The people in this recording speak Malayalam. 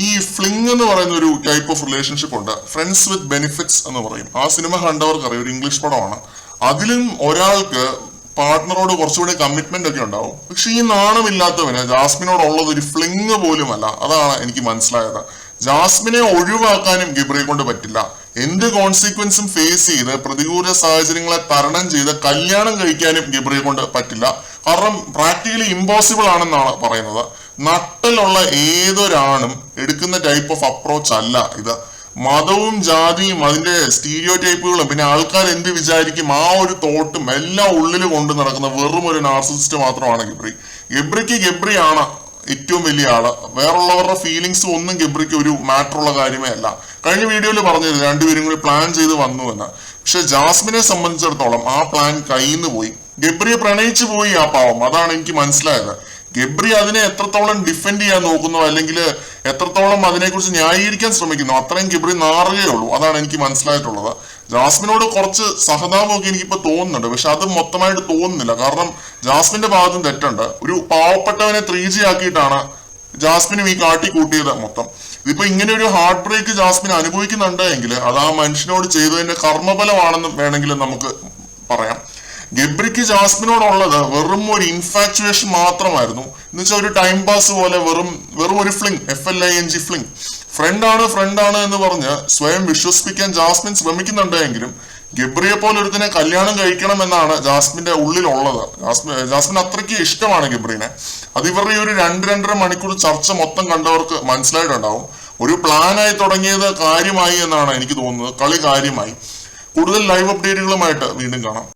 ഈ ഫ്ലിങ് എന്ന് പറയുന്ന ഒരു ടൈപ്പ് ഓഫ് റിലേഷൻഷിപ്പ് ഉണ്ട്, ഫ്രണ്ട്സ് വിത്ത് ബെനിഫിറ്റ്സ് എന്ന് പറയും. ആ സിനിമ കണ്ടവർക്ക് അറിയാം, ഒരു ഇംഗ്ലീഷ് പടമാണ്. അതിലും ഒരാൾക്ക് പാർട്ട്ണറോട് കുറച്ചുകൂടി കമ്മിറ്റ്മെന്റ് ഒക്കെ ഉണ്ടാവും. പക്ഷെ ഈ നാണമില്ലാത്തവന് ജാസ്മിനോടുള്ളത് ഒരു ഫ്ലിങ് പോലും അല്ല. അതാണ് എനിക്ക് മനസ്സിലായത്. ജാസ്മിനെ ഒഴിവാക്കാനും ഗബ്രിയെ കൊണ്ട് പറ്റില്ല. എന്ത് കോൺസിക്വൻസും ഫേസ് ചെയ്ത് പ്രതികൂല സാഹചര്യങ്ങളെ തരണം ചെയ്ത് കല്യാണം കഴിക്കാനും ഗബ്രിയെ കൊണ്ട് പറ്റില്ല. കാരണം പ്രാക്ടിക്കലി ഇമ്പോസിബിൾ ആണെന്നാണ് പറയുന്നത്. നട്ടലുള്ള ഏതൊരാണും എടുക്കുന്ന ടൈപ്പ് ഓഫ് അപ്രോച്ച് അല്ല ഇത്. മതവും ജാതിയും അതിന്റെ സ്റ്റീരിയോ ടൈപ്പുകളും പിന്നെ ആൾക്കാർ എന്ത് വിചാരിക്കും ആ ഒരു തോട്ടും എല്ലാം ഉള്ളിൽ കൊണ്ടു നടക്കുന്ന വെറും ഒരു നാർസിസിസ്റ്റ് മാത്രമാണ് ഗബ്രി. ഗബ്രിക്ക് ഗബ്രിയാണ് ഏറ്റവും വലിയ ആള്. വേറുള്ളവരുടെ ഫീലിങ്സ് ഒന്നും ഗബ്രിക്ക് ഒരു മാറ്റർ ഉള്ള കാര്യമേ അല്ല. കഴിഞ്ഞ വീഡിയോയിൽ പറഞ്ഞത് രണ്ടുപേരും കൂടി പ്ലാൻ ചെയ്ത് വന്നു എന്ന്. പക്ഷെ ജാസ്മിനെ സംബന്ധിച്ചിടത്തോളം ആ പ്ലാൻ കയ്യിന്ന് പോയി. ഗബ്രിയെ പ്രണയിച്ചു പോയി ആ പാവം. അതാണ് എനിക്ക് മനസ്സിലായത്. ഗബ്രി അതിനെ എത്രത്തോളം ഡിഫെൻഡ് ചെയ്യാൻ നോക്കുന്നു അല്ലെങ്കിൽ എത്രത്തോളം അതിനെക്കുറിച്ച് ന്യായീകരിക്കാൻ ശ്രമിക്കുന്നു അത്രയും ഗബ്രി നാറുകയുള്ളൂ. അതാണ് എനിക്ക് മനസ്സിലായിട്ടുള്ളത്. ജാസ്മിനോട് കുറച്ച് സഹതാപമൊക്കെ എനിക്കിപ്പോ തോന്നുന്നുണ്ട്, പക്ഷെ അത് മൊത്തമായിട്ട് തോന്നുന്നില്ല. കാരണം ജാസ്മിന്റെ ഭാഗത്തും തെറ്റുണ്ട്. ഒരു പാവപ്പെട്ടവനെ 3G ആക്കിയിട്ടാണ് ജാസ്മിനും ഈ കാട്ടിക്കൂട്ടിയത് മൊത്തം. ഇതിപ്പോ ഇങ്ങനെ ഒരു ഹാർട്ട് ബ്രേക്ക് ജാസ്മിൻ അനുഭവിക്കുന്നുണ്ട് എങ്കിൽ അത് ആ മനുഷ്യനോട് ചെയ്തതിന്റെ കർമ്മഫലമാണെന്ന് വേണമെങ്കിൽ നമുക്ക് പറയാം. ഗബ്രിക്ക് ജാസ്മിനോടുള്ളത് വെറും ഒരു ഇൻഫാക്ച്വേഷൻ മാത്രമായിരുന്നു. എന്ന് വെച്ചാൽ ഒരു ടൈം പാസ് പോലെ വെറും ഒരു ഫ്ലിങ്, FLING ഫ്ലിങ്. ഫ്രണ്ടാണ് എന്ന് പറഞ്ഞ് സ്വയം വിശ്വസിപ്പിക്കാൻ ജാസ്മിൻ ശ്രമിക്കുന്നുണ്ടെങ്കിലും ഗബ്രിയെ പോലെ ഒരുത്തിനെ കല്യാണം കഴിക്കണം എന്നാണ് ജാസ്മിന്റെ ഉള്ളിലുള്ളത്. ജാസ്മിൻ അത്രയ്ക്ക് ഇഷ്ടമാണ് ഗബ്രീനെ. അത് ഇവരുടെ ഈ ഒരു 2-2.5 മണിക്കൂർ ചർച്ച മൊത്തം കണ്ടവർക്ക് മനസ്സിലായിട്ടുണ്ടാവും. ഒരു പ്ലാനായി തുടങ്ങിയത് കാര്യമായി എന്നാണ് എനിക്ക് തോന്നുന്നത്. കളി കാര്യമായി. കൂടുതൽ ലൈവ് അപ്ഡേറ്റുകളുമായിട്ട് വീണ്ടും കാണാം.